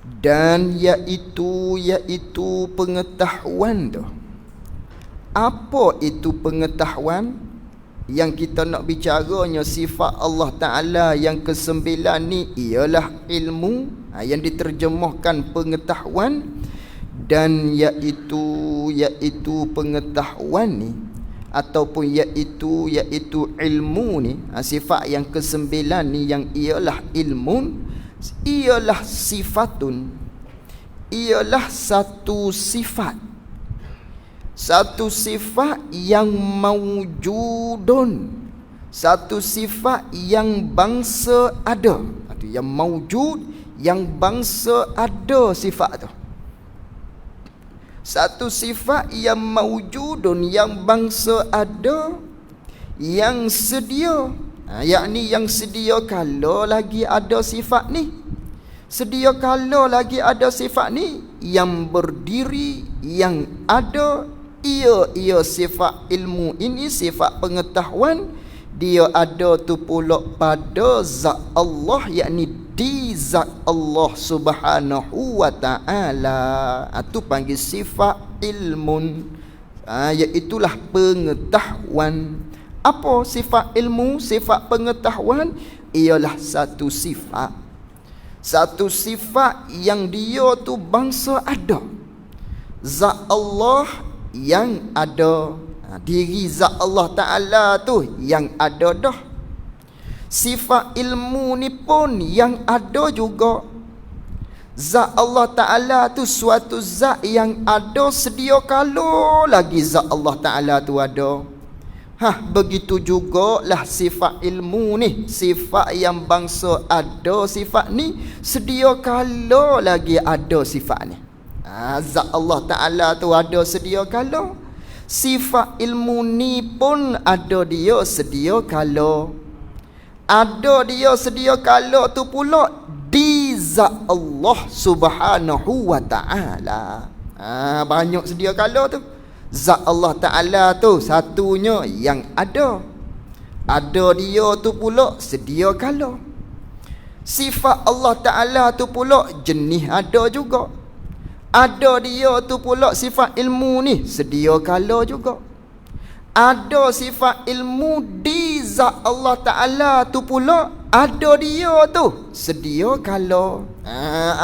Dan iaitu pengetahuan tu. Apa itu pengetahuan? Yang kita nak bicaranya sifat Allah Ta'ala yang ke-9 ni ialah ilmu, yang diterjemahkan pengetahuan. Dan iaitu pengetahuan ni ataupun iaitu ilmu ni, sifat yang ke-9 ni yang ialah ilmu, ialah sifatun, ialah satu sifat yang maujudun, satu sifat yang bangsa ada. Yang maujud, yang bangsa ada sifat tu. Satu sifat yang maujudun, yang bangsa ada, yang sedia, yakni yang sedia kala lagi ada sifat ni. Sedia kala lagi ada sifat ni, yang berdiri, yang ada. Ia sifat ilmu ini, sifat pengetahuan. Dia ada tu pula pada zat Allah, yakni di zat Allah Subhanahu wa ta'ala. Itu panggil sifat ilmun, iaitulah pengetahuan. Apa sifat ilmu, sifat pengetahuan? Ialah satu sifat yang dia tu bangsa ada. Zat Allah yang ada, diri zat Allah Ta'ala tu yang ada dah. Sifat ilmu ni pun yang ada juga. Zat Allah Ta'ala tu suatu zat yang ada sedia kala lagi zat Allah Ta'ala tu ada. Begitu jugalah sifat ilmu ni, sifat yang bangsa ada sifat ni, sedia kala lagi ada sifat ni. Zat Allah Ta'ala tu ada sedia kala. Sifat ilmu ni pun ada dia sedia kala. Ada dia sedia kala tu pula di zat Allah Subhanahu wa ta'ala. Banyak sedia kala tu. Zat Allah Ta'ala tu satunya yang ada. Ada dia tu pula sedia kala. Sifat Allah Ta'ala tu pula jenis ada juga. Ada dia tu pula sifat ilmu ni sedia kala juga. Ada sifat ilmu di zat Allah Ta'ala tu pula ada dia tu sedia kala.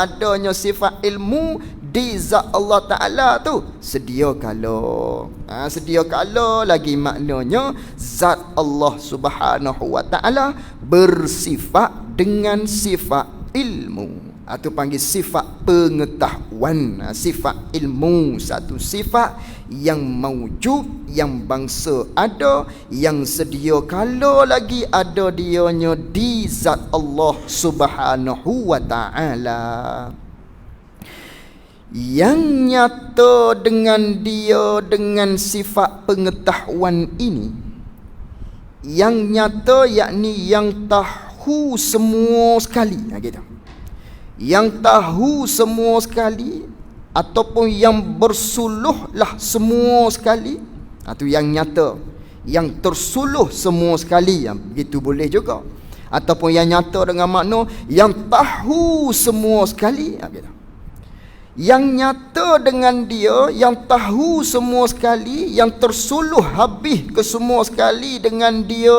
Adanya sifat ilmu di zat Allah Ta'ala tu sedia kala. Sedia kala lagi maknanya zat Allah Subhanahu wa ta'ala bersifat dengan sifat ilmu. Itu panggil sifat pengetahuan. Sifat ilmu, satu sifat yang maujud, yang bangsa ada, yang sedia kala lagi ada dianya di zat Allah Subhanahu wa ta'ala. Yang nyata dengan dia, dengan sifat pengetahuan ini, yang nyata yakni yang tahu semua sekali, gitu. Yang tahu semua sekali ataupun yang bersuluhlah semua sekali. Itu yang nyata, yang tersuluh semua sekali, begitu boleh juga. Ataupun yang nyata dengan makna yang tahu semua sekali, gitu. Yang nyata dengan dia, yang tahu semua sekali, yang tersuluh habis ke semua sekali dengan dia,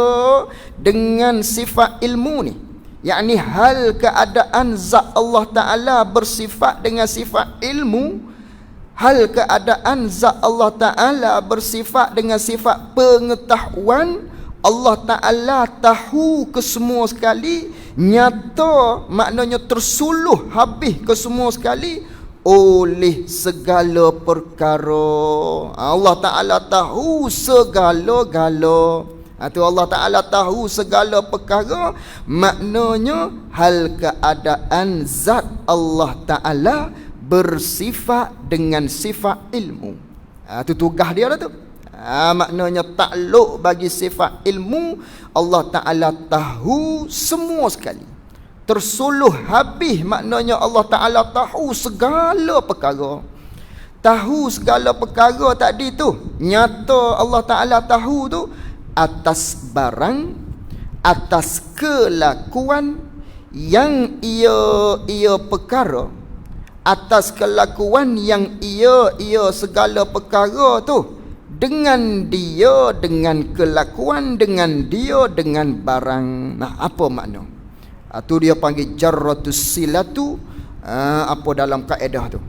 dengan sifat ilmu ni, yakni hal keadaan zat Allah Ta'ala bersifat dengan sifat ilmu. Hal keadaan zat Allah Ta'ala bersifat dengan sifat pengetahuan. Allah Ta'ala tahu ke semua sekali, nyata maknanya tersuluh habis ke semua sekali oleh segala perkara. Allah Ta'ala tahu segala-gala. Itu Allah Ta'ala tahu segala perkara, maknanya hal keadaan zat Allah Ta'ala bersifat dengan sifat ilmu. Itu tugas dia lah tu. Maknanya takluk bagi sifat ilmu. Allah Ta'ala tahu semua sekali, tersuluh habis, maknanya Allah Ta'ala tahu segala perkara. Tahu segala perkara tadi tu, nyata Allah Ta'ala tahu tu atas barang, atas kelakuan yang ia perkara, atas kelakuan yang ia segala perkara tu, dengan dia, dengan kelakuan, dengan dia, dengan barang. Nah, apa makna? Tu dia panggil jarratus silatu. Apa dalam kaedah tu?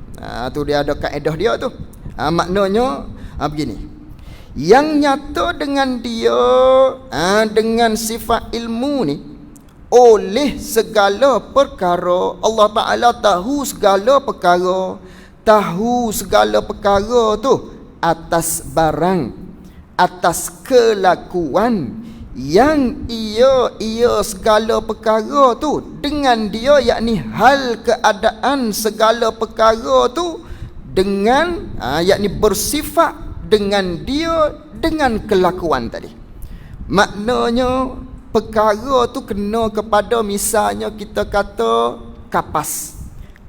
Tu dia ada kaedah dia tu. Maknanya begini. Yang nyata dengan dia, dengan sifat ilmu ni, oleh segala perkara, Allah Ta'ala tahu segala perkara. Tahu segala perkara tu atas barang, atas kelakuan yang ia segala perkara tu dengan dia, yakni hal keadaan segala perkara tu dengan yakni bersifat dengan dia, dengan kelakuan tadi. Maknanya perkara tu kena kepada, misalnya kita kata kapas.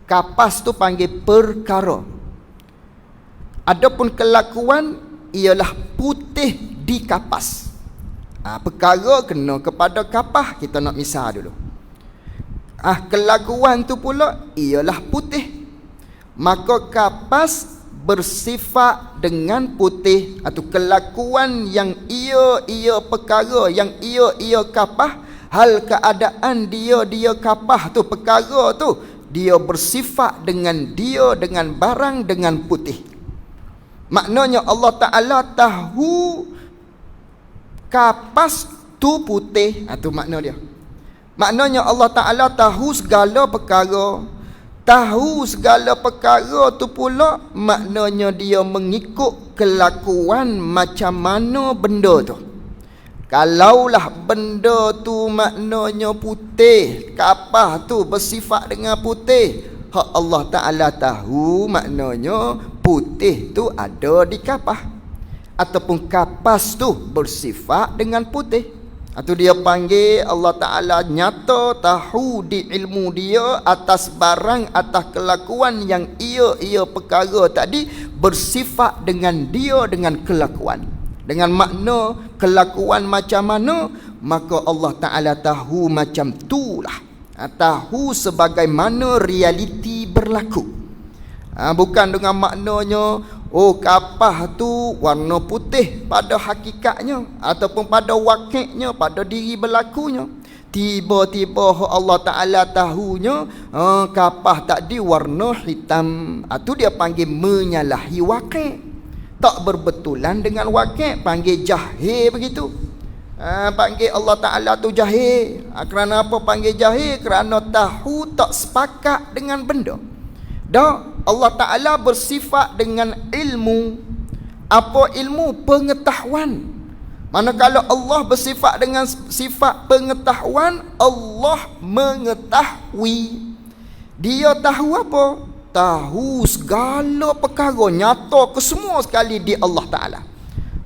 Kapas tu panggil perkara. Adapun kelakuan ialah putih di kapas. Perkara kena kepada kapas, kita nak misal dulu. Kelakuan tu pula ialah putih. Maka kapas bersifat dengan putih, atau kelakuan yang ia perkara, yang ia kapas, hal keadaan dia kapas tu, perkara tu dia bersifat dengan dia, dengan barang, dengan putih. Maknanya Allah Ta'ala tahu kapas tu putih. Itu makna dia. Maknanya Allah Ta'ala tahu segala perkara. Tahu segala perkara tu pula maknanya dia mengikut kelakuan macam mana benda tu. Kalaulah benda tu maknanya putih, kapas tu bersifat dengan putih, hak Allah Ta'ala tahu maknanya putih tu ada di kapas, ataupun kapas tu bersifat dengan putih. Itu dia panggil Allah Ta'ala nyata tahu di ilmu dia atas barang, atas kelakuan yang ia perkara tadi bersifat dengan dia, dengan kelakuan, dengan makna kelakuan macam mana, maka Allah Ta'ala tahu macam itulah. Tahu sebagaimana realiti berlaku. Bukan dengan maknanya kapas tu warna putih pada hakikatnya, ataupun pada wakilnya, pada diri berlakunya. Tiba-tiba Allah Ta'ala tahunya kapas tadi warna hitam. Itu dia panggil menyalahi wakil. Tak berbetulan dengan wakil, panggil jahil begitu. Panggil Allah Ta'ala tu jahil. Kerana apa panggil jahil? Kerana tahu tak sepakat dengan benda. Allah Ta'ala bersifat dengan ilmu. Apa ilmu? Pengetahuan. Manakala Allah bersifat dengan sifat pengetahuan, Allah mengetahui. Dia tahu apa? Tahu segala perkara, nyata ke semua sekali di Allah Ta'ala.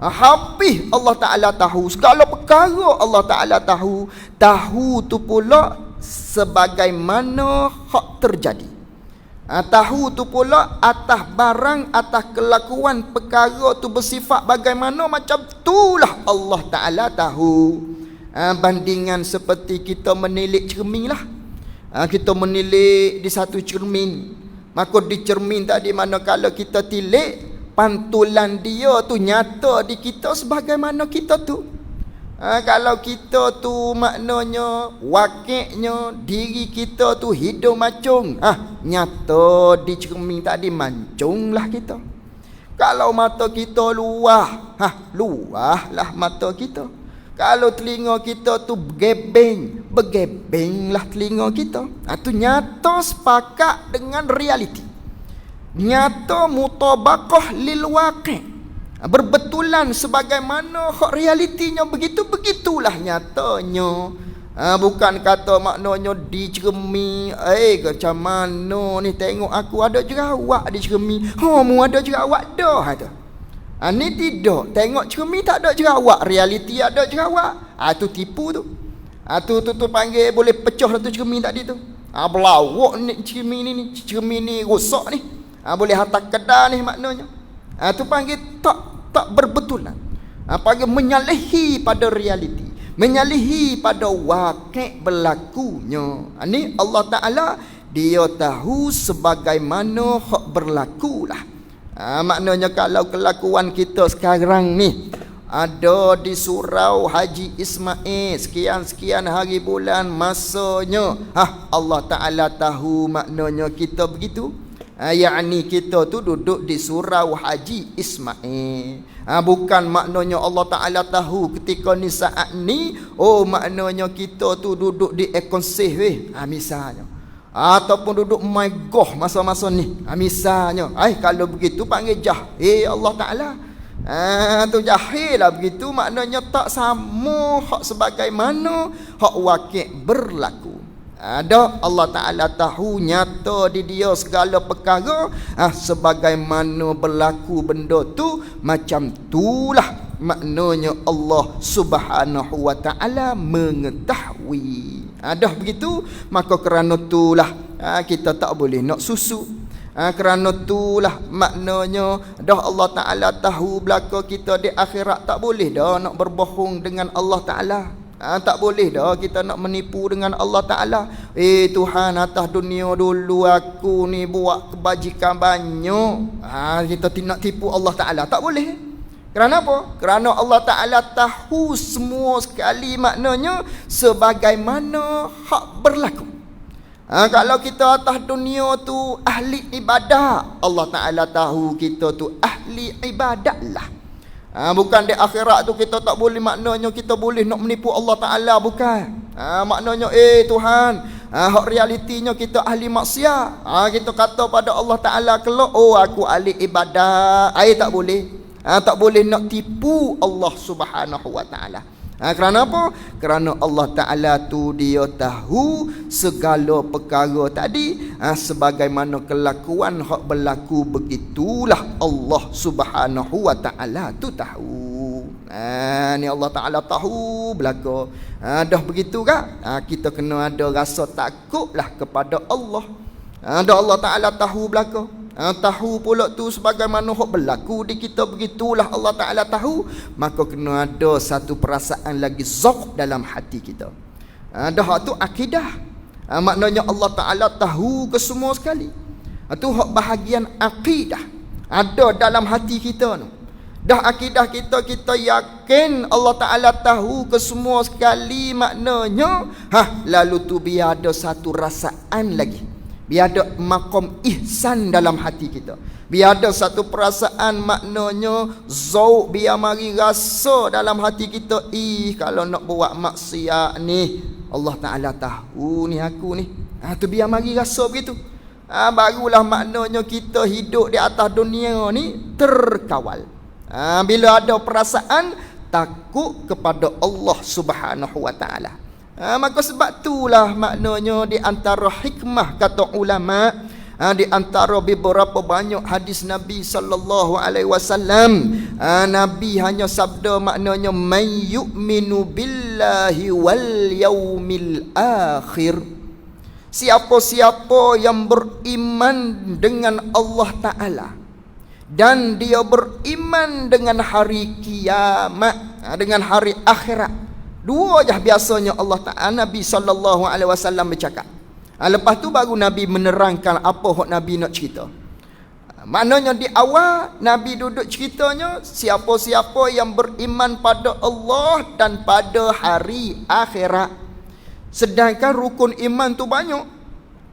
Habis Allah Ta'ala tahu segala perkara, Allah Ta'ala tahu. Tahu tu pula sebagaimana hak terjadi. Tahu tu pula atas barang, atas kelakuan perkara tu bersifat bagaimana, macam itulah Allah Ta'ala tahu. Bandingan seperti kita menilik cermin lah. Kita menilik di satu cermin, maka di cermin tadi manakala kita tilik, pantulan dia tu nyata di kita sebagaimana kita tu. Kalau kita tu maknanya wakilnya diri kita tu hidung macung, nyata di cermin tadi mancunglah kita. Kalau mata kita luah, luahlah mata kita. Kalau telinga kita tu bergebeng, bergebenglah telinga kita. Itu nyata sepakat dengan realiti. Nyata mutabaqah lil waqi'. Berbetulan sebagaimana hak realitinya, begitulah nyatanya. Bukan kata maknanya di cermin, macam mana ni, tengok aku ada jerawat di cermin, mu ada jerawat dah tu. Ni tidak, tengok cermin tak ada jerawat, realiti ada jerawat. Tu tipu tu. Tu panggil boleh pecah tu cermin tadi tu. Belawak ni cermin ni rosak ni. Boleh hantar kedai ni maknanya. Tu panggil tak berbetulan. Panggil menyalahi pada realiti, menyalahi pada wakil berlakunya. Ni Allah Ta'ala dia tahu sebagaimana hak berlakulah. Maknanya kalau kelakuan kita sekarang ni ada di surau Haji Ismail sekian-sekian hari bulan masanya, Allah Ta'ala tahu maknanya kita begitu. Yakni kita tu duduk di surau Haji Ismail. Bukan maknanya Allah Ta'ala tahu ketika ni saat ni, maknanya kita tu duduk di Ekonseh misalnya, ataupun duduk Megoh masa-masa ni, misalnya. Kalau begitu panggil jahil Allah Ta'ala. Tu jahil lah begitu, maknanya tak sama hak sebagaimana hak wakil berlaku. Ada Allah Ta'ala tahu nyata di dia segala perkara, sebagaimana berlaku benda tu, macam tulah maknanya Allah Subhanahu wa Ta'ala mengetahui. Dah begitu, maka kerana itulah kita tak boleh nak susu. Kerana itulah maknanya dah Allah Ta'ala tahu belaka kita di akhirat, tak boleh dah nak berbohong dengan Allah Ta'ala. Tak boleh dah kita nak menipu dengan Allah Ta'ala. Tuhan, atas dunia dulu aku ni buat kebajikan banyak. Kita nak tipu Allah Ta'ala, tak boleh. Kerana apa? Kerana Allah Ta'ala tahu semua sekali maknanya sebagaimana hak berlaku. Kalau kita atas dunia tu ahli ibadah, Allah Ta'ala tahu kita tu ahli ibadah lah. Bukan di akhirat tu kita tak boleh, maknanya kita boleh nak menipu Allah Ta'ala, bukan. Maknanya Tuhan, hak realitinya kita ahli maksiat. Kita kata pada Allah Ta'ala kelak, aku ahli ibadah. Tak boleh. Tak boleh nak tipu Allah Subhanahu wa Ta'ala. Kerana apa? Kerana Allah Ta'ala tu dia tahu segala perkara tadi, sebagaimana kelakuan hak berlaku, begitulah Allah Subhanahu wa Ta'ala tu tahu. Ni Allah Ta'ala tahu belaka. Dah begitu kan? Kita kena ada rasa takutlah kepada Allah. Dah Allah Ta'ala tahu belaka. Tahu pula tu sebagaimana hak berlaku di kita, begitulah Allah Ta'ala tahu. Maka kena ada satu perasaan lagi zauq dalam hati kita. Dah tu akidah. Maknanya Allah Ta'ala tahu ke semua sekali. Itu hak bahagian akidah ada dalam hati kita tu. Dah akidah kita, kita yakin Allah Ta'ala tahu ke semua sekali, maknanya lalu tu biar ada satu rasaan lagi, biar ada maqam ihsan dalam hati kita, biar ada satu perasaan, maknanya zauq, biar mari rasa dalam hati kita, kalau nak buat maksiat ni Allah Ta'ala tahu ni aku ni. Tu biar mari rasa begitu. Barulah maknanya kita hidup di atas dunia ni terkawal. Bila ada perasaan takut kepada Allah Subhanahu wa Ta'ala. Maka sebab itulah maknanya di antara hikmah kata ulama, di antara beberapa banyak hadis Nabi sallallahu alaihi wasallam, Nabi hanya sabda maknanya may yu'minu billahi wal yaumil akhir. Siapa-siapa yang beriman dengan Allah Ta'ala dan dia beriman dengan hari kiamat, dengan hari akhirat. Dua je biasanya Allah Ta'ala, Nabi sallallahu alaihi wasallam bercakap. Lepas tu baru Nabi menerangkan apa hak Nabi nak cerita. Maknanya di awal Nabi duduk ceritanya siapa-siapa yang beriman pada Allah dan pada hari akhirat. Sedangkan rukun iman tu banyak.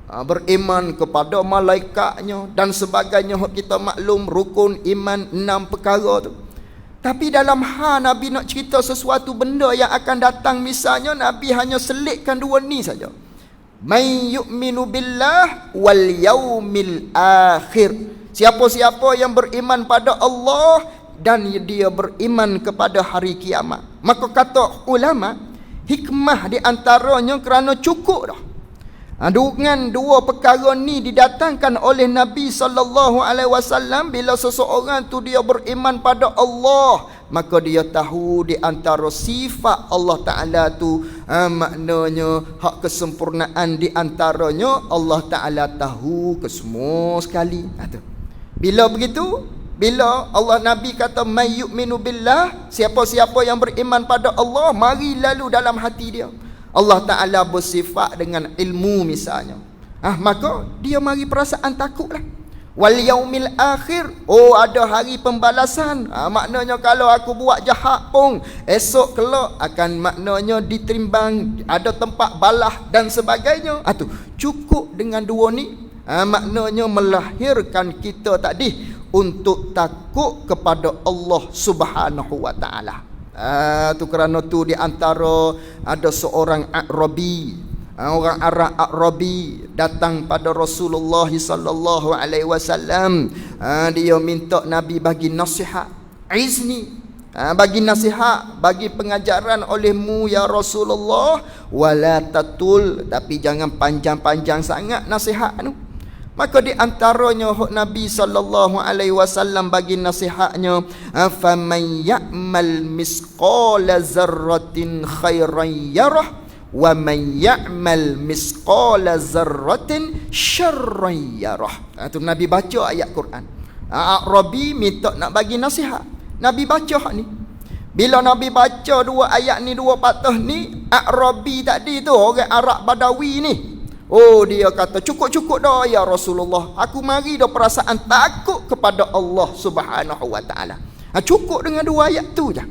Beriman kepada malaikatnya dan sebagainya, kita maklum rukun iman 6 perkara tu. Tapi dalam Nabi nak cerita sesuatu benda yang akan datang, misalnya Nabi hanya selitkan 2 ni saja. May yu'minu billah wal yaumil akhir. Siapa-siapa yang beriman pada Allah dan dia beriman kepada hari kiamat. Maka kata ulama, hikmah di antaranya kerana cukup dah. Dengan 2 perkara ni didatangkan oleh Nabi sallallahu alaihi wasallam. Bila seseorang tu dia beriman pada Allah, maka dia tahu di antara sifat Allah Ta'ala tu, maknanya hak kesempurnaan di antaranya Allah Ta'ala tahu ke semua sekali. Bila begitu, bila Allah Nabi kata may yu'minu billah, siapa-siapa yang beriman pada Allah, mari lalu dalam hati dia Allah Ta'ala bersifat dengan ilmu misalnya. Maka dia mari perasaan takutlah. Wal yaumil akhir, ada hari pembalasan. Maknanya kalau aku buat jahat pun esok kelak akan maknanya ditimbang, ada tempat balah dan sebagainya. Tu cukup dengan dua ni, maknanya melahirkan kita tadi untuk takut kepada Allah Subhanahu wa taala. Tu kerana tu di antara ada seorang Arabi, orang Arab Arabi datang pada Rasulullah sallallahu alaihi wasallam. Dia minta Nabi bagi nasihat, izni, bagi nasihat, bagi pengajaran olehmu ya Rasulullah, wala tatul, tapi jangan panjang-panjang sangat nasihat tu. Maka di antaranya Nabi sallallahu alaihi wasallam bagi nasihatnya, faman ya'mal misqala zarratin khairan yarah wa man ya'mal misqala zarratin syarran yarah. Tu Nabi baca ayat Quran. Arabi minta nak bagi nasihat, Nabi baca hak ni. Bila Nabi baca dua ayat ni, dua patah ni, Arabi tadi tu, orang Arab Badawi ni, dia kata cukup-cukup dah ya Rasulullah, aku mari dah perasaan takut kepada Allah Subhanahu wa taala. Cukup dengan dua ayat tu je.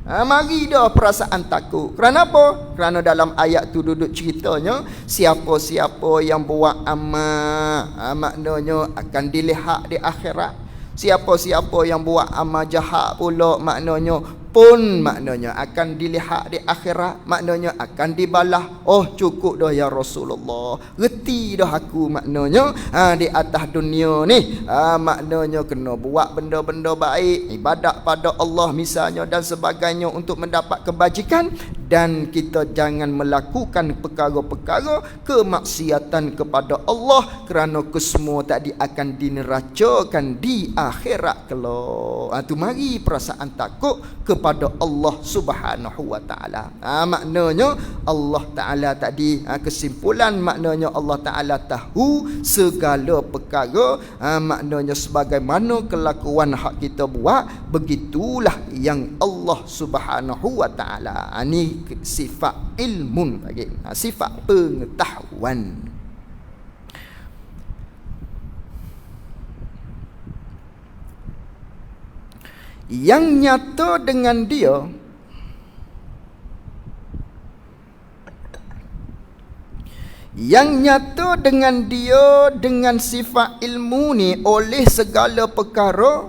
Mari dah perasaan takut. Kerana apa? Kerana dalam ayat tu duduk ceritanya, siapa-siapa yang buat amal, maknanya akan dilihat di akhirat. Siapa-siapa yang buat amal jahat pula, maknanya pun maknanya akan dilihat di akhirat, maknanya akan dibalas. Cukup dah ya Rasulullah, reti dah aku maknanya di atas dunia ni maknanya kena buat benda-benda baik, ibadat pada Allah misalnya dan sebagainya untuk mendapat kebajikan, dan kita jangan melakukan perkara-perkara kemaksiatan kepada Allah, kerana kesemua tadi akan dineracakan di akhirat kelak. Tu mari perasaan takut kepada Allah Subhanahu wa taala. Maknanya Allah taala tadi, kesimpulan maknanya Allah taala tahu segala perkara, maknanya sebagaimana kelakuan hak kita buat, begitulah yang Allah Subhanahu wa taala. Ni sifat ilmun lagi, sifat pengetahuan. Yang nyata dengan dia, dengan sifat ilmu ni oleh segala perkara,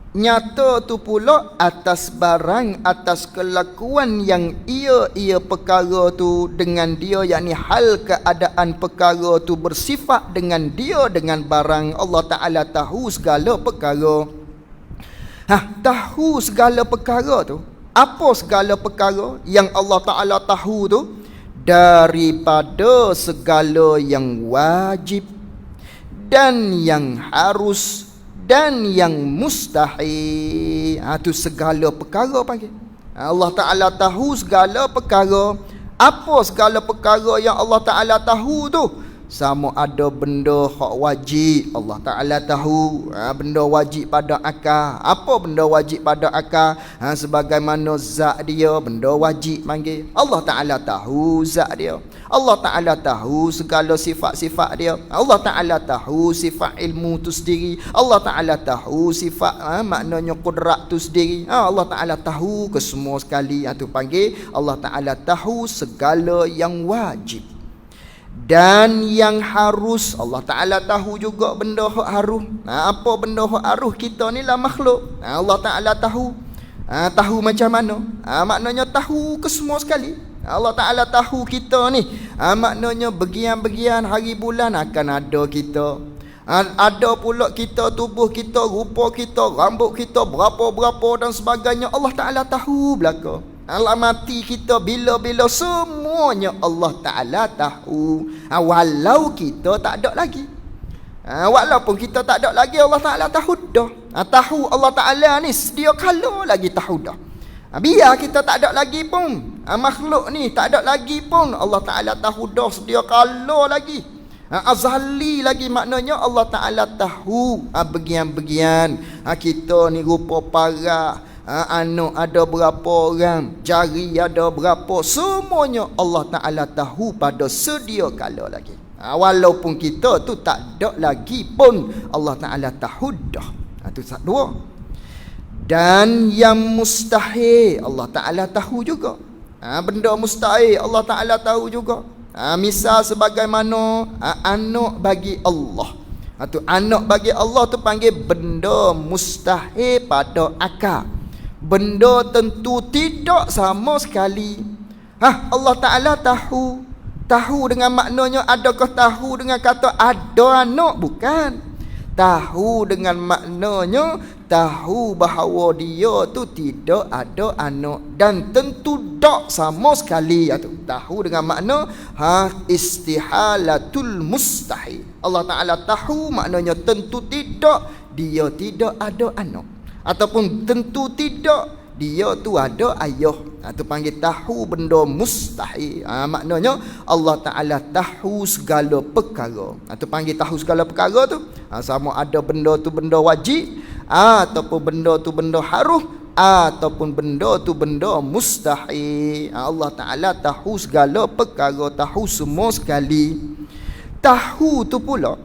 nyata tu pula atas barang, atas kelakuan yang ia perkara tu dengan dia, yakni hal keadaan perkara tu bersifat dengan dia, dengan barang. Allah Ta'ala tahu segala perkara. Tahu segala perkara tu. Apa segala perkara yang Allah Ta'ala tahu tu? Daripada segala yang wajib dan yang harus dan yang mustahil. Tu segala perkara panggil. Allah Ta'ala tahu segala perkara. Apa segala perkara yang Allah Ta'ala tahu tu? Sama ada benda hak wajib, Allah Ta'ala tahu. Benda wajib pada akal. Apa benda wajib pada akal? Sebagaimana zat dia, benda wajib panggil. Allah Ta'ala tahu zat dia. Allah Ta'ala tahu segala sifat-sifat dia. Allah Ta'ala tahu sifat ilmu tu sendiri. Allah Ta'ala tahu sifat maknanya kudrat tu sendiri. Allah Ta'ala tahu kesemua sekali. Tu panggil Allah Ta'ala tahu segala yang wajib dan yang harus. Allah Ta'ala tahu juga benda hak harus. Apa benda hak harus? Kita ni lah makhluk. Allah Ta'ala tahu. Tahu macam mana? Maknanya tahu kesemua sekali. Allah Ta'ala tahu kita ni, maknanya bagian-bagian hari bulan akan ada kita. Ada pula kita, tubuh kita, rupa kita, rambut kita, berapa-berapa dan sebagainya. Allah Ta'ala tahu belaka. Mati kita bila-bila, semuanya Allah Ta'ala tahu. Walau kita tak ada lagi. Walaupun kita tak ada lagi, Allah Ta'ala tahu dah. Tahu Allah Ta'ala ni sedia kala lagi tahu dah. Biar kita tak ada lagi pun, makhluk ni tak ada lagi pun, Allah Ta'ala tahu dah sedia kala lagi. Azali lagi, maknanya Allah Ta'ala tahu bagian-bagian kita ni, rupa parah, anak ada berapa orang, jari ada berapa, semuanya Allah Ta'ala tahu pada sedia kala lagi. Walaupun kita tu tak ada lagi pun Allah Ta'ala tahu dah. Itu satu dua. Dan yang mustahil Allah Ta'ala tahu juga. Benda mustahil Allah Ta'ala tahu juga. Misal sebagaimana anak bagi Allah. Tu anak bagi Allah tu panggil benda mustahil pada akal. Benda tentu tidak sama sekali. Allah Ta'ala tahu. Tahu dengan maknanya, adakah tahu dengan kata ada anak? Bukan. Tahu dengan maknanya tahu bahawa dia tu tidak ada anak, dan tentu tak sama sekali. Tahu dengan makna istihalatul mustahil. Allah Ta'ala tahu maknanya tentu tidak dia tidak ada anak, ataupun tentu tidak dia tu ada ayah. Itu panggil tahu benda mustahil. Maknanya Allah Ta'ala tahu segala perkara. Itu panggil tahu segala perkara tu. Sama ada benda tu benda wajib, ataupun benda tu benda haruh, ataupun benda tu benda mustahil. Allah Ta'ala tahu segala perkara, tahu semua sekali. Tahu tu pula,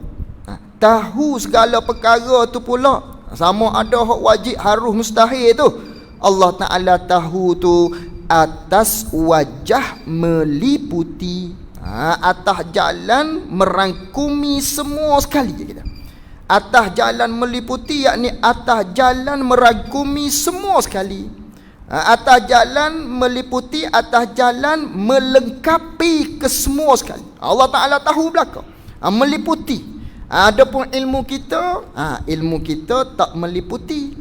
tahu segala perkara tu pula, sama ada hak wajib, haruh, mustahil tu, Allah Ta'ala tahu tu atas wajah meliputi, atas jalan merangkumi semua sekali kita. Atas jalan meliputi, yakni atas jalan merangkumi semua sekali. Atas jalan meliputi, atas jalan melengkapi kesemua sekali. Allah Ta'ala tahu belaka, meliputi. Adapun ilmu kita tak meliputi.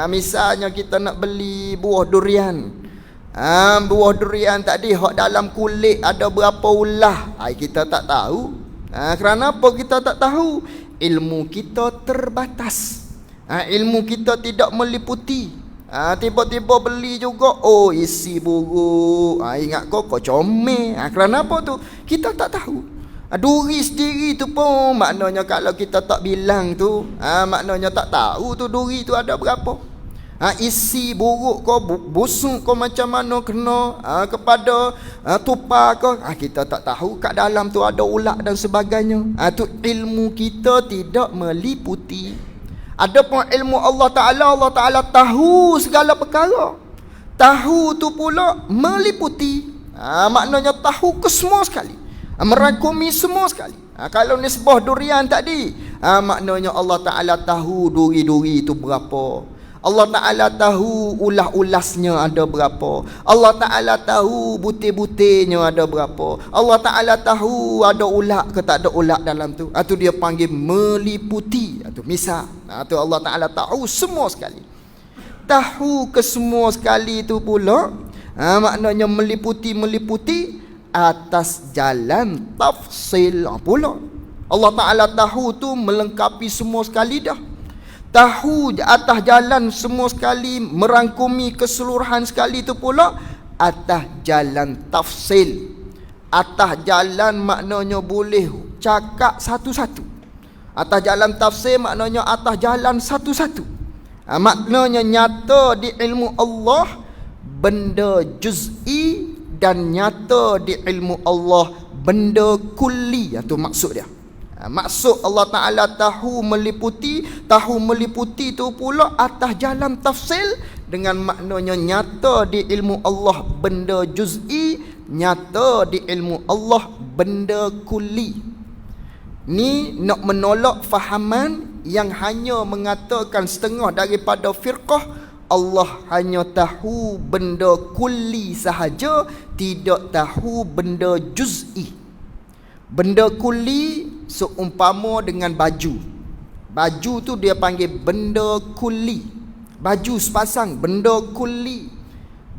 Misalnya kita nak beli buah durian. Buah durian tadi hak dalam kulit ada berapa ulah, kita tak tahu. Kerana apa kita tak tahu? Ilmu kita terbatas. Ilmu kita tidak meliputi. Tiba-tiba beli juga, isi buruk. Ingat kau comel. Kerana apa tu? Kita tak tahu. Duri sendiri tu pun maknanya kalau kita tak bilang tu, maknanya tak tahu tu duri tu ada berapa. Isi buruk kau, busuk kau macam mana kena kepada tupa kau, kita tak tahu kat dalam tu ada ulat dan sebagainya. Tu ilmu kita tidak meliputi. Adapun ilmu Allah Ta'ala tahu segala perkara. Tahu tu pula meliputi. Maknanya tahu ke semua sekali, merangkumi semua sekali. Kalau nisbah durian tadi, maknanya Allah Ta'ala tahu duri-duri itu berapa. Allah Ta'ala tahu ulas-ulasnya ada berapa. Allah Ta'ala tahu butir-butirnya ada berapa. Allah Ta'ala tahu ada ulat ke tak ada ulat dalam tu. Itu dia panggil meliputi. Itu misal. Itu Allah Ta'ala tahu semua sekali. Tahu ke semua sekali itu pula, maknanya meliputi atas jalan tafsil pula. Allah Ta'ala tahu tu melengkapi semua sekali dah. Tahu atas jalan semua sekali, merangkumi keseluruhan sekali tu pula atas jalan tafsil. Atas jalan maknanya boleh cakap satu-satu. Atas jalan tafsil maknanya atas jalan satu-satu. Maknanya nyata di ilmu Allah benda juz'i, dan nyata di ilmu Allah benda kulli. Itu maksud dia. Maksud Allah Ta'ala tahu meliputi tu pula atas jalan tafsil, dengan maknanya nyata di ilmu Allah benda juz'i, nyata di ilmu Allah benda kulli. Ni nak menolak fahaman yang hanya mengatakan setengah daripada firqah Allah hanya tahu benda kulli sahaja, tidak tahu benda juz'i. Benda kulli seumpama dengan baju. Baju tu dia panggil benda kulli. Baju sepasang, benda kulli.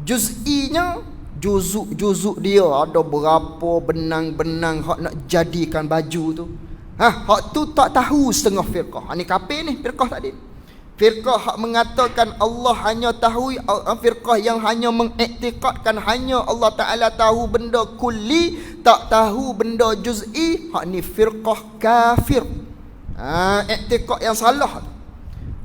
Juz'inya, juzuk-juzuk dia ada berapa benang-benang hak nak jadikan baju tu. Hak tu tak tahu setengah firqah. Ni kafir ni firqah tadi. Firqah hak mengatakan Allah hanya tahu, firqah yang hanya mengiktikadkan hanya Allah Ta'ala tahu benda kulli, tak tahu benda juz'i, hak ni firqah kafir. Iktikad yang salah.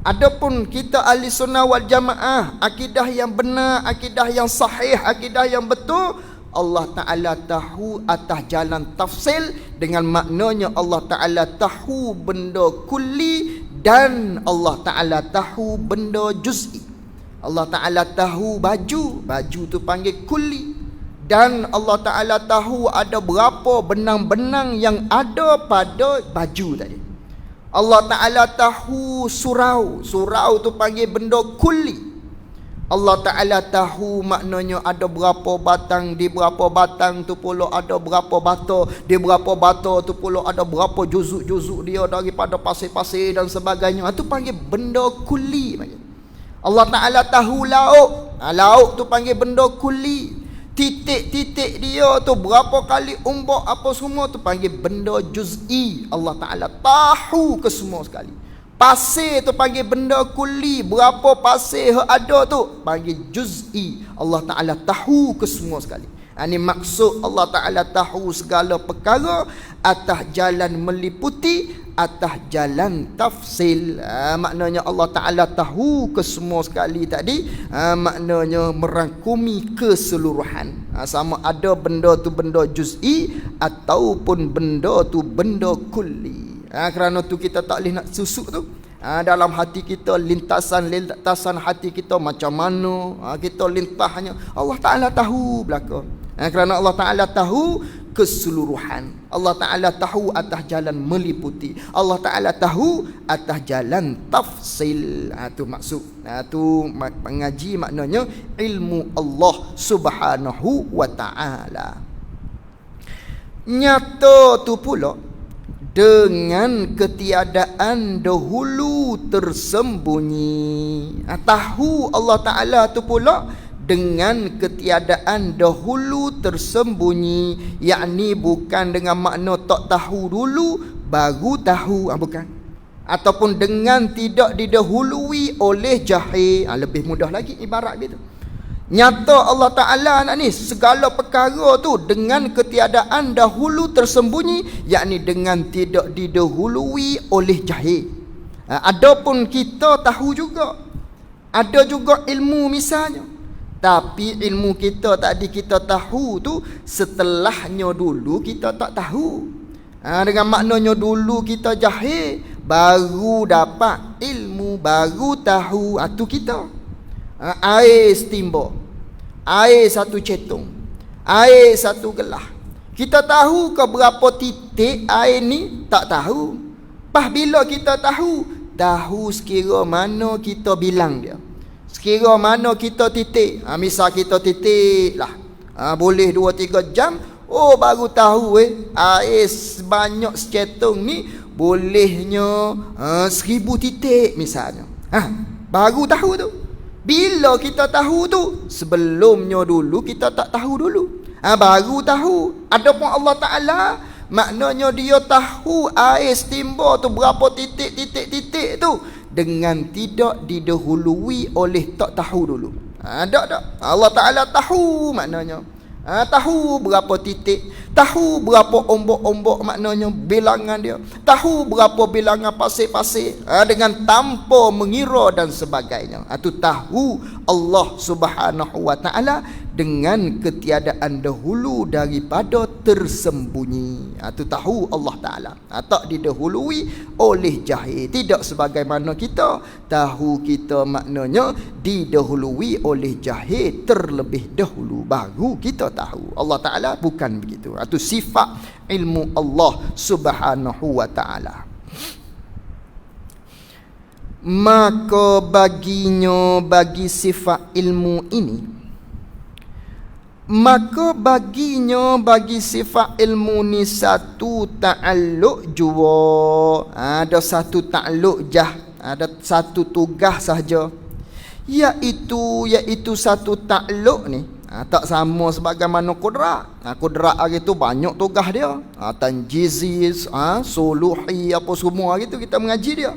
Adapun kita ahli sunnah wal jamaah, akidah yang benar, akidah yang sahih, akidah yang betul, Allah Ta'ala tahu atas jalan tafsil, dengan maknanya Allah Ta'ala tahu benda kulli dan Allah Ta'ala tahu benda juz'i. Allah Ta'ala tahu baju tu panggil kulli, dan Allah Ta'ala tahu ada berapa benang-benang yang ada pada baju tadi. Allah Ta'ala tahu surau tu panggil benda kulli. Allah Ta'ala tahu maknanya ada berapa batang, di berapa batang tu pula ada berapa bata, di berapa bata tu pula ada berapa juzuk-juzuk dia daripada pasir-pasir dan sebagainya. Itu panggil benda kulli. Allah Ta'ala tahu lauk tu panggil benda kulli. Titik-titik dia tu berapa kali umbak apa semua tu panggil benda juz'i. Allah Ta'ala tahu ke semua sekali. Pasir tu panggil benda kulli, berapa pasir ada tu panggil juz'i. Allah Ta'ala tahu ke semua sekali. Ini maksud Allah Ta'ala tahu segala perkara atas jalan meliputi, atas jalan tafsil. Maknanya Allah Ta'ala tahu ke semua sekali tadi, maknanya merangkumi keseluruhan. Sama ada benda tu benda juz'i ataupun benda tu benda kulli. Kerana tu kita tak boleh nak susuk tu. Dalam hati kita, lintasan hati kita macam mana, kita lintahnya Allah Ta'ala tahu belaka. Kerana Allah Ta'ala tahu keseluruhan. Allah Ta'ala tahu atas jalan meliputi. Allah Ta'ala tahu atas jalan tafsil. Itu maksud. Itu mengaji maknanya ilmu Allah Subhanahu wa Ta'ala. Nyata tu pula dengan ketiadaan dahulu tersembunyi. Tahu Allah Ta'ala tu pula dengan ketiadaan dahulu tersembunyi, yakni bukan dengan makna tak tahu dulu baru tahu, bukan. Ataupun dengan tidak didahului oleh jahil. Lebih mudah lagi ibarat gitu. Nyata Allah Ta'ala nak ni segala perkara tu dengan ketiadaan dahulu tersembunyi, yakni dengan tidak didahului oleh jahil. Adapun kita tahu juga, ada juga ilmu misalnya, tapi ilmu kita tadi kita tahu tu setelahnya dulu kita tak tahu. Dengan maknanya dulu kita jahil, baru dapat ilmu, baru tahu. Itu kita. Air setimba, air satu cetung, air satu gelas. Kita tahu ke berapa titik air ni? Tak tahu. Pas bila kita tahu sekira mana kita bilang dia, sekira mana kita titik. Misal kita titik lah, boleh 2-3 jam, baru tahu air sebanyak secetung ni bolehnya 1000 titik misalnya. Baru tahu tu. Bila kita tahu tu, sebelumnya dulu kita tak tahu dulu. Baru tahu. Adapun Allah Ta'ala, maknanya dia tahu air setimba tu berapa titik tu dengan tidak didahului oleh tak tahu dulu. Tak. Allah Ta'ala tahu maknanya. Tahu berapa titik, tahu berapa ombak-ombak, maknanya bilangan dia, tahu berapa bilangan pasir-pasir, dengan tanpa mengira dan sebagainya. Itu tahu Allah Subhanahu wa Ta'ala dengan ketiadaan dahulu daripada tersembunyi. Itu tahu Allah Ta'ala. Tak didahului oleh jahil. Tidak sebagaimana kita tahu, kita maknanya didahului oleh jahil terlebih dahulu baru kita tahu. Allah Ta'ala bukan begitu. Itu sifat ilmu Allah Subhanahu wa Ta'ala. Maka baginya, bagi sifat ilmu ini, maka baginya, bagi sifat ilmu ni satu ta'alluq jua. Ada satu ta'alluq ada satu tugas sahaja, iaitu satu ta'alluq ni tak sama sebagaimana kudrat. Kudrat hari tu banyak tugas dia, tanjizis, suluhi, apa semua hari tu kita mengaji dia.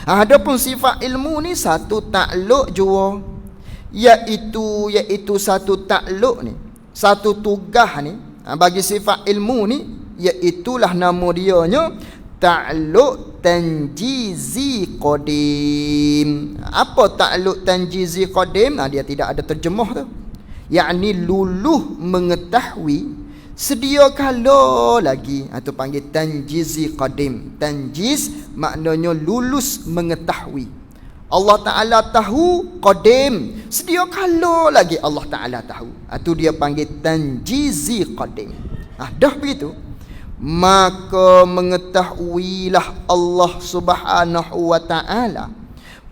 Adapun sifat ilmu ni satu ta'alluq jua, iaitu satu ta'alluq ni, satu tugas ni, bagi sifat ilmu ni, iaitulah nama dianya ta'alluq tanjizi qadim. Apa ta'alluq tanjizi qadim? Dia tidak ada terjemah tu. yakni luluh mengetahui sedia kala lagi. Itu panggil tanjizi qadim. Tanjiz maknanya lulus mengetahui. Allah Ta'ala tahu qadim, sedia kala lagi Allah Ta'ala tahu. Itu dia panggil tanjizi qadim. Dah begitu, maka mengetahuilah Allah Subhanahu wa Ta'ala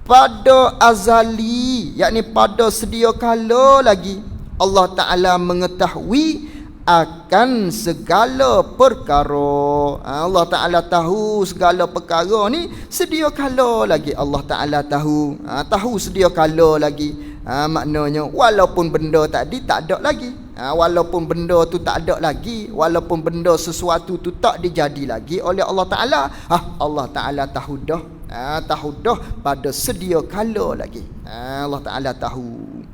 pada azali, yakni pada sedia kala lagi Allah Ta'ala mengetahui akan segala perkara. Allah Ta'ala tahu segala perkara ni sedia kala lagi Allah Ta'ala tahu. Tahu sedia kala lagi. Maknanya walaupun benda tadi tak ada lagi, walaupun benda tu tak ada lagi, walaupun benda sesuatu tu tak dijadi lagi oleh Allah Ta'ala, Allah Ta'ala tahu dah. Tahu dah pada sedia kala lagi. Allah Ta'ala tahu.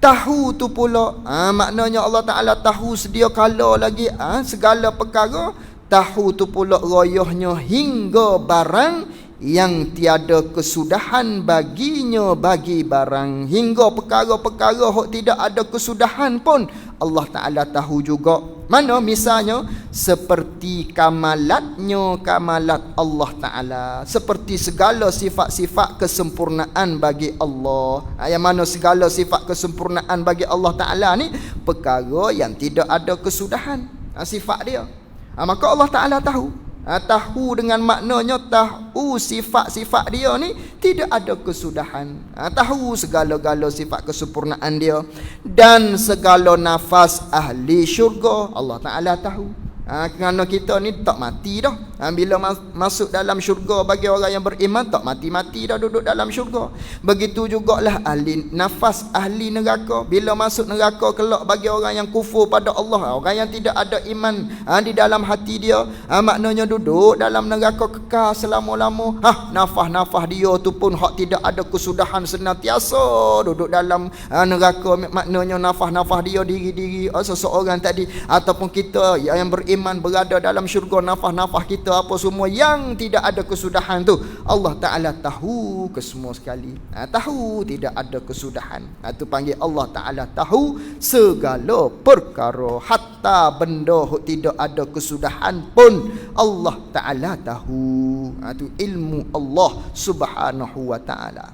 Tahu tu pula, maknanya Allah Ta'ala tahu sedia kala lagi segala perkara. Tahu tu pula royahnya hingga barang yang tiada kesudahan baginya bagi barang. Hingga perkara-perkara yang tidak ada kesudahan pun Allah Ta'ala tahu juga. Mana misalnya seperti kamalatnya kamalat Allah Ta'ala, seperti segala sifat-sifat kesempurnaan bagi Allah. Yang mana segala sifat kesempurnaan bagi Allah Ta'ala ni perkara yang tidak ada kesudahan, sifat dia. Maka Allah Ta'ala tahu. Tahu dengan maknanya tahu sifat-sifat dia ni tidak ada kesudahan. Tahu segala-gala sifat kesempurnaan dia. Dan segala nafas ahli syurga Allah Ta'ala tahu. Kerana kita ni tak mati dah. Bila masuk dalam syurga bagi orang yang beriman, tak mati-mati dah duduk dalam syurga. Begitu jugalah ahli nafas ahli neraka. Bila masuk neraka kelak bagi orang yang kufur pada Allah, orang yang tidak ada iman di dalam hati dia, maknanya duduk dalam neraka kekal selama-lama. Nafas-nafas dia tu pun hak tidak ada kesudahan, senantiasa duduk dalam neraka. Maknanya nafas-nafas dia, diri-diri seseorang tadi ataupun kita yang beriman berada dalam syurga, nafas-nafas kita apa semua yang tidak ada kesudahan tu Allah Ta'ala tahu ke semua sekali. Tahu tidak ada kesudahan. Itu panggil Allah Ta'ala tahu segala perkara, hatta benda tidak ada kesudahan pun Allah Ta'ala tahu. Itu ilmu Allah Subhanahu wa Ta'ala.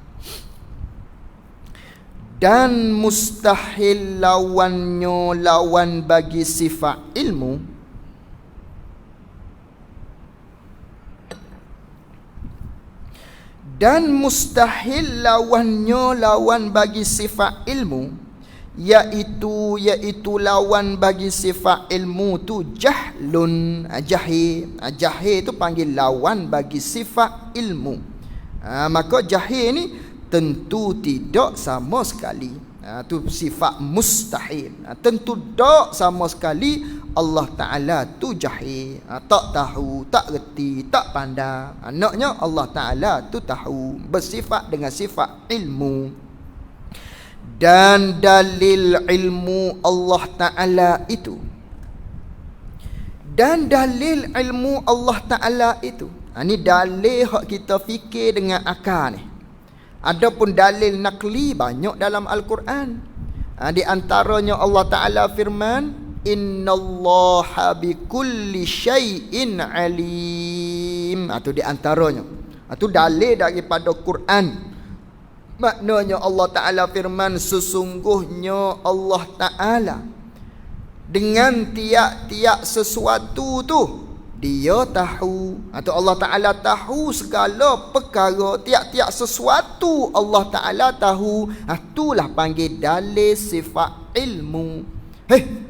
Dan mustahil lawannya lawan bagi sifat ilmu. Dan mustahil lawannya lawan bagi sifat ilmu, iaitu lawan bagi sifat ilmu tu jahlun. Jahil tu panggil lawan bagi sifat ilmu. Maka jahil ni tentu tidak sama sekali. Tu sifat mustahil. Tentu tak sama sekali Allah Ta'ala tu jahil, tak tahu, tak reti, tak pandai. Naknya Allah Ta'ala tu tahu, bersifat dengan sifat ilmu. Dan dalil ilmu Allah Ta'ala itu, dan dalil ilmu Allah Ta'ala itu, ni dalil hak kita fikir dengan akal ni. Adapun dalil nakli banyak dalam Al-Quran. Di antaranya Allah Ta'ala firman, innallaha bikulli syai'in alim. Itu di antaranya. Itu dalil daripada Quran. Maknanya Allah Ta'ala firman, sesungguhnya Allah Ta'ala dengan tiap-tiap sesuatu tu Dia tahu. Atau Allah Ta'ala tahu segala perkara, tiap-tiap sesuatu Allah Ta'ala tahu. Itulah panggil dalil sifat ilmu.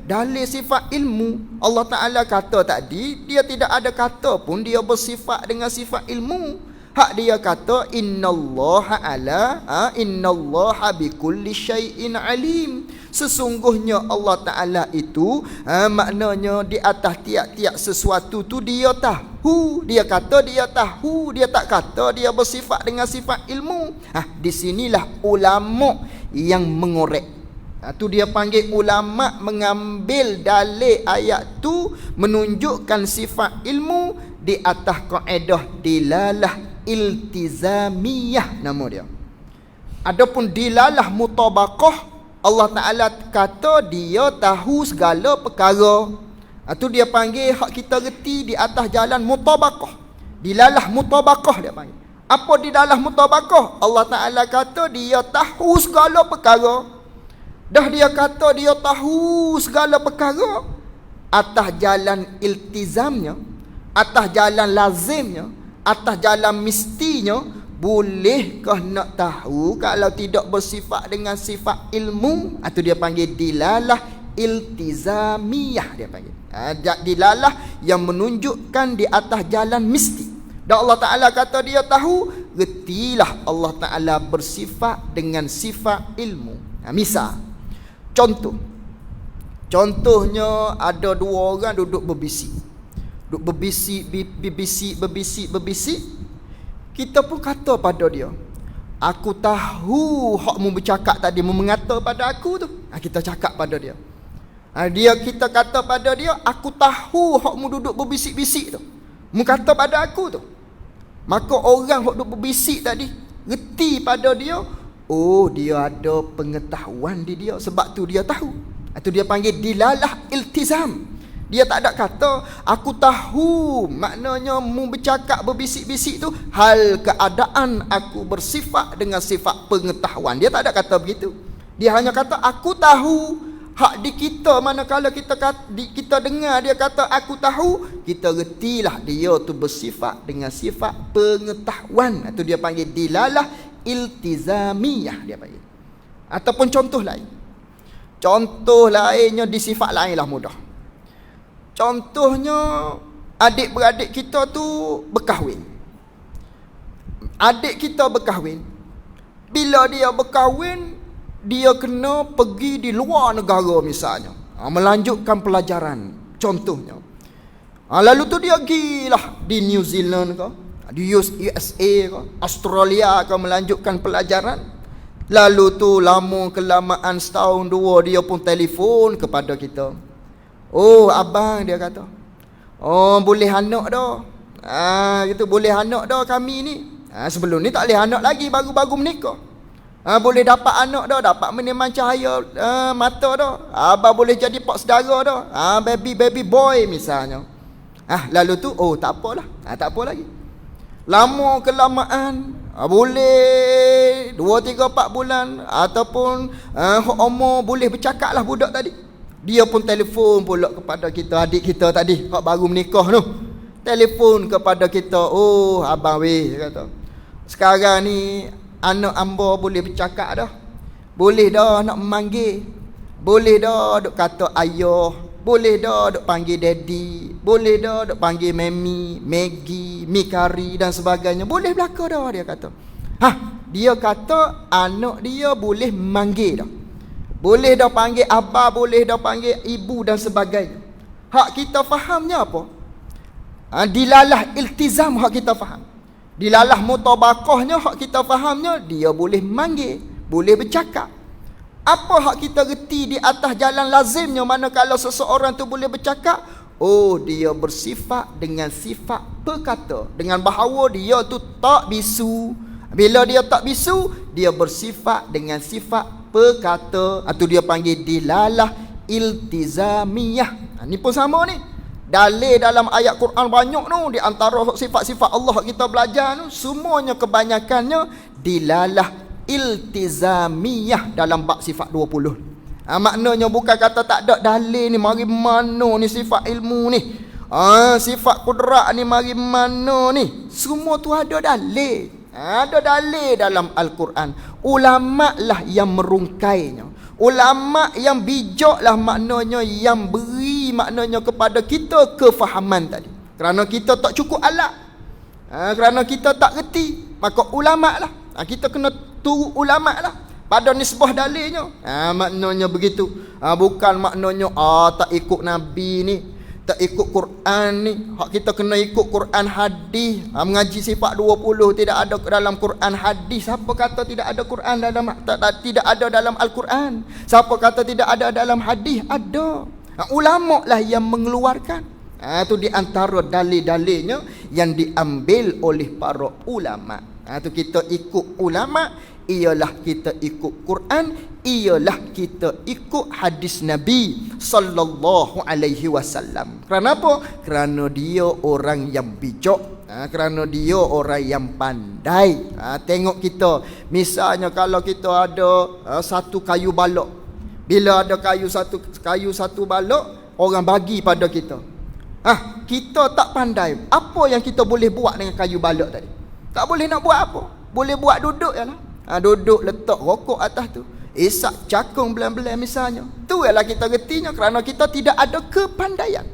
Dalil sifat ilmu. Allah Ta'ala kata tadi, dia tidak ada kata pun dia bersifat dengan sifat ilmu. Hak dia kata innallaha innallaha bikulli syai'in alim. Sesungguhnya Allah Ta'ala itu maknanya di atas tiap-tiap sesuatu tu dia tahu. Dia kata dia tahu, dia tak kata dia bersifat dengan sifat ilmu. Di sinilah ulama yang mengorek. Tu dia panggil ulama mengambil dalil ayat tu menunjukkan sifat ilmu di atas kaedah dilalah iltizamiyah nama dia. Adapun dilalah mutabaqah Allah Ta'ala kata dia tahu segala perkara. Itu dia panggil hak kita reti di atas jalan mutabaqah. Dilalah mutabaqah dia panggil. Apa dilalah mutabaqah? Allah Ta'ala kata dia tahu segala perkara. Dah dia kata dia tahu segala perkara atas jalan iltizamnya, atas jalan lazimnya, atas jalan mestinya. Bolehkah nak tahu kalau tidak bersifat dengan sifat ilmu? Itu dia panggil dilalah iltizamiyah dia panggil. Dilalah yang menunjukkan di atas jalan mesti. Dan Allah Ta'ala kata dia tahu, retilah Allah Ta'ala bersifat dengan sifat ilmu. Misal, contohnya ada dua orang duduk berbisik. Duduk berbisik. Kita pun kata pada dia, aku tahu hak mu bercakap tadi, mu mengata pada aku tu. Kita cakap pada dia. Kita kata pada dia, aku tahu hak mu duduk berbisik-bisik tu. Mu kata pada aku tu. Maka orang hak duduk berbisik tadi reti pada dia, oh dia ada pengetahuan di dia, sebab tu dia tahu. Itu dia panggil dilalah iltizam. Dia tak ada kata aku tahu, maknanya mu bercakap berbisik-bisik tu hal keadaan aku bersifat dengan sifat pengetahuan. Dia tak ada kata begitu. Dia hanya kata aku tahu. Hak di kita manakala kita dengar dia kata aku tahu, kita retilah dia tu bersifat dengan sifat pengetahuan. Itu dia panggil dilalah iltizamiyah dia panggil. Ataupun contoh lainnya di sifat lain lah mudah. Contohnya, adik-beradik kita tu berkahwin. Adik kita berkahwin. Bila dia berkahwin, dia kena pergi di luar negara misalnya, melanjutkan pelajaran. Contohnya, lalu tu dia pergilah di New Zealand ke, di USA ke, Australia ke, melanjutkan pelajaran. Lalu tu lama kelamaan setahun dua dia pun telefon kepada kita. Oh abang, dia kata, oh boleh anak dah. Gitu, boleh anak dah kami ni. Sebelum ni tak boleh anak lagi, baru-baru menikah. Boleh dapat anak dah, dapat meniman cahaya mata dah. Abang boleh jadi pak saudara dah. Baby boy misalnya. Lalu tu, oh tak apalah. Tak apa lagi. Lama kelamaan, boleh 2, 3, 4 bulan ataupun umur boleh bercakap lah budak tadi. Dia pun telefon pula kepada kita, adik kita tadi hak baru menikah tu. Telefon kepada kita, oh abang weh, dia kata, sekarang ni anak hamba boleh bercakap dah. Boleh dah nak memanggil. Boleh dah duk kata ayah. Boleh dah duk panggil daddy. Boleh dah duk panggil mami, Maggie, Mikari dan sebagainya. Boleh belaka dah, dia kata. Dia kata anak dia boleh memanggil dah. Boleh dah panggil abah, boleh dah panggil ibu dan sebagainya. Hak kita fahamnya apa? Dilalah iltizam hak kita faham. Dilalah mutabaqahnya hak kita fahamnya, dia boleh manggil, boleh bercakap. Apa hak kita reti di atas jalan lazimnya manakala seseorang tu boleh bercakap? Oh, dia bersifat dengan sifat perkata, dengan bahawa dia tu tak bisu. Bila dia tak bisu, dia bersifat dengan sifat perkata. Itu dia panggil dilalah iltizamiyah. Ni pun sama ni. Dalil dalam ayat Quran banyak tu. Di antara sifat-sifat Allah kita belajar tu, semuanya kebanyakannya dilalah iltizamiyah dalam bab sifat 20. Maknanya bukan kata tak ada dalil ni, mari mana ni sifat ilmu ni. Sifat kudrat ni mari mana ni. Semua tu ada dalil. Ada dalil dalam Al-Quran. Ulama lah yang merungkainya. Ulama yang bijak lah maknanya, yang beri maknanya kepada kita kefahaman tadi. Kerana kita tak cukup alat, kerana kita tak reti, maka ulama lah. Kita kena turu ulama lah pada nisbah dalilnya. Maknanya begitu. Bukan maknanya tak ikut Nabi ni, tak ikut Quran ni. Hak kita kena ikut Quran hadis. Mengaji sifat 20 tidak ada dalam Quran hadis. Siapa kata tidak ada Quran dalam tidak ada dalam Al-Quran? Siapa kata tidak ada dalam hadis? Ada. Ulama lah yang mengeluarkan. Itu di antara dalil-dalilnya yang diambil oleh para ulama. Tu kita ikut ulama, ialah kita ikut Quran, ialah kita ikut hadis Nabi sallallahu alaihi wasallam. Kerana apa? Kerana dia orang yang bijak, kerana dia orang yang pandai. Tengok kita, misalnya kalau kita ada satu kayu balok, bila ada kayu satu balok, orang bagi pada kita. Kita tak pandai, apa yang kita boleh buat dengan kayu balok tadi? Tak boleh nak buat apa? Boleh buat duduk je lah. Duduk letak rokok atas tu, isak cakung belan-belan misalnya. Tu ialah kita retinya, kerana kita tidak ada kepandaian.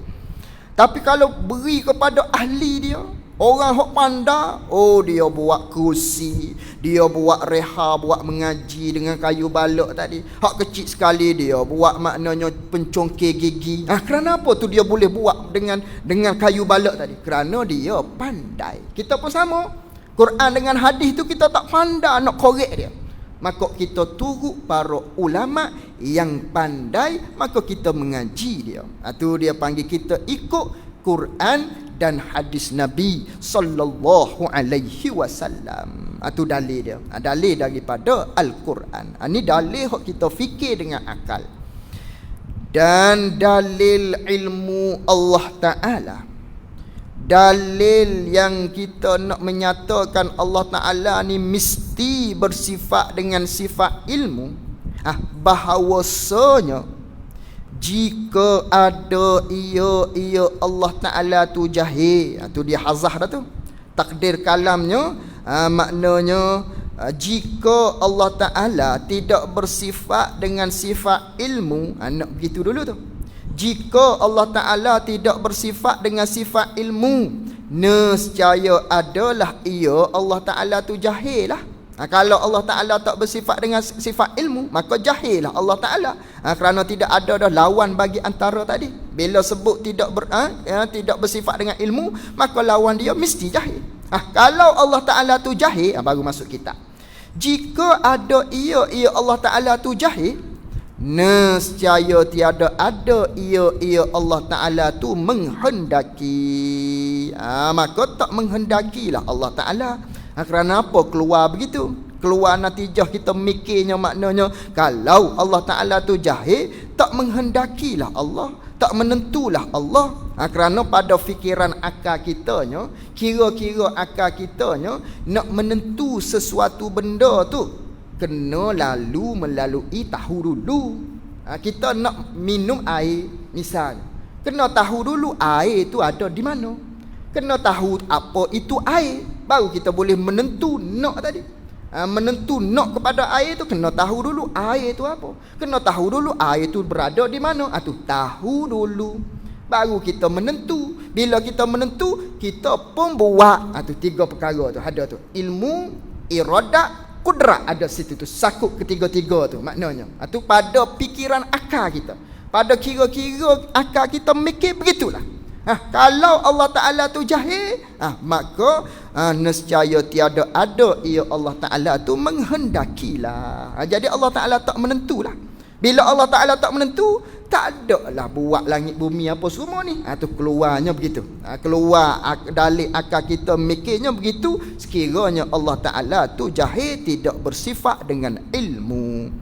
Tapi kalau beri kepada ahli dia, orang hok pandai, dia buat kursi, dia buat reha, buat mengaji dengan kayu balok tadi. Hak kecil sekali dia buat, maknanya pencongkir gigi. Kerana apa tu dia boleh buat dengan kayu balok tadi? Kerana dia pandai. Kita pun sama. Quran dengan hadis tu kita tak pandai nak korek dia. Maka kita turut para ulama yang pandai, maka kita mengaji dia. Tu dia panggil kita ikut Quran dan hadis Nabi sallallahu alaihi wasallam. Tu dalil dia. Dalil daripada Al-Quran. Ni dalil yang kita fikir dengan akal. Dan dalil ilmu Allah Ta'ala, dalil yang kita nak menyatakan Allah Ta'ala ni mesti bersifat dengan sifat ilmu. Bahawasanya jika ada ia Allah Ta'ala tu jahil, tu dia hazah dah tu. Takdir kalamnya, maknanya jika Allah Ta'ala tidak bersifat dengan sifat ilmu, nak begitu dulu tu. Jika Allah Ta'ala tidak bersifat dengan sifat ilmu, nescaya adalah ia Allah Ta'ala tu jahil lah. Kalau Allah Ta'ala tak bersifat dengan sifat ilmu, maka jahil lah Allah Ta'ala. Kerana tidak ada dah lawan bagi antara tadi. Bila sebut tidak bersifat dengan ilmu, maka lawan dia mesti jahil. Kalau Allah Ta'ala tu jahil, baru masuk kitab. Jika ada ia Allah Ta'ala tu jahil, nescaya tiada ada ia Allah Ta'ala tu menghendaki. Maka tak menghendakilah Allah Ta'ala. Kerana apa keluar begitu? Keluar natijah kita mikirnya, maknanya kalau Allah Ta'ala tu jahil, tak menghendakilah Allah, tak menentulah Allah. Kerana pada fikiran akal kitanya, kira-kira akal kitanya, nak menentu sesuatu benda tu kena melalui tahu dulu. Kita nak minum air misalnya, kena tahu dulu air tu ada di mana. Kena tahu apa itu air, baru kita boleh menentu nak tadi. Menentu nak kepada air tu kena tahu dulu air tu apa. Kena tahu dulu air tu berada di mana. Tu tahu dulu, baru kita menentu. Bila kita menentu, kita pun buat. Tu tiga perkara tu ada tu. Ilmu, iradah, kudrat ada situ tu. Sakut ketiga-tiga tu maknanya. Tu pada fikiran akal kita. Pada kira-kira akal kita mikir begitulah. Kalau Allah Ta'ala tu jahil, maka nescaya tiada ada ia Allah Ta'ala tu menghendakilah. Jadi Allah Ta'ala tak menentulah. Bila Allah Ta'ala tak menentu, tak ada lah buat langit bumi apa semua ni. Tu keluarnya begitu. Keluar dalil akal kita mikirnya begitu. Sekiranya Allah Ta'ala tu jahil, tidak bersifat dengan ilmu.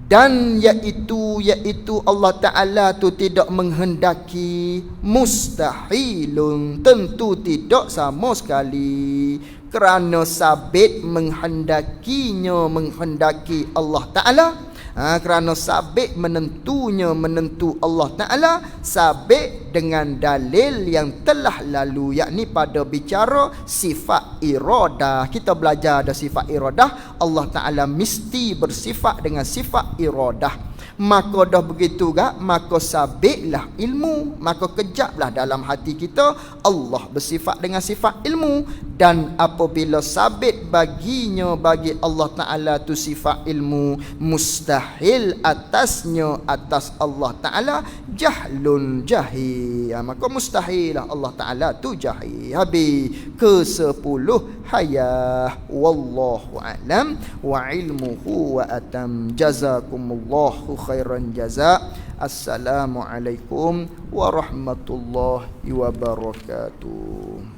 Dan iaitu Allah Ta'ala tu tidak menghendaki, mustahilun, tentu tidak sama sekali. Kerana sabit menghendakinya, menghendaki Allah Ta'ala. Kerana sabit menentu Allah Ta'ala, sabit dengan dalil yang telah lalu, yakni pada bicara sifat iradah. Kita belajar ada sifat iradah, Allah Ta'ala mesti bersifat dengan sifat iradah. Maka dah begitu gak, maka sabitlah ilmu, maka kejaplah dalam hati kita Allah bersifat dengan sifat ilmu. Dan apabila sabit baginya, bagi Allah Ta'ala tu sifat ilmu, mustahil atasnya, atas Allah Ta'ala jahlun jahil. Maka mustahil Allah Ta'ala tu jahil. Habis ke-10 hayah. Wallahu a'lam wa ilmuhu wa atam. Jazakumullahu khairan jaza. Assalamualaikum warahmatullahi wabarakatuh.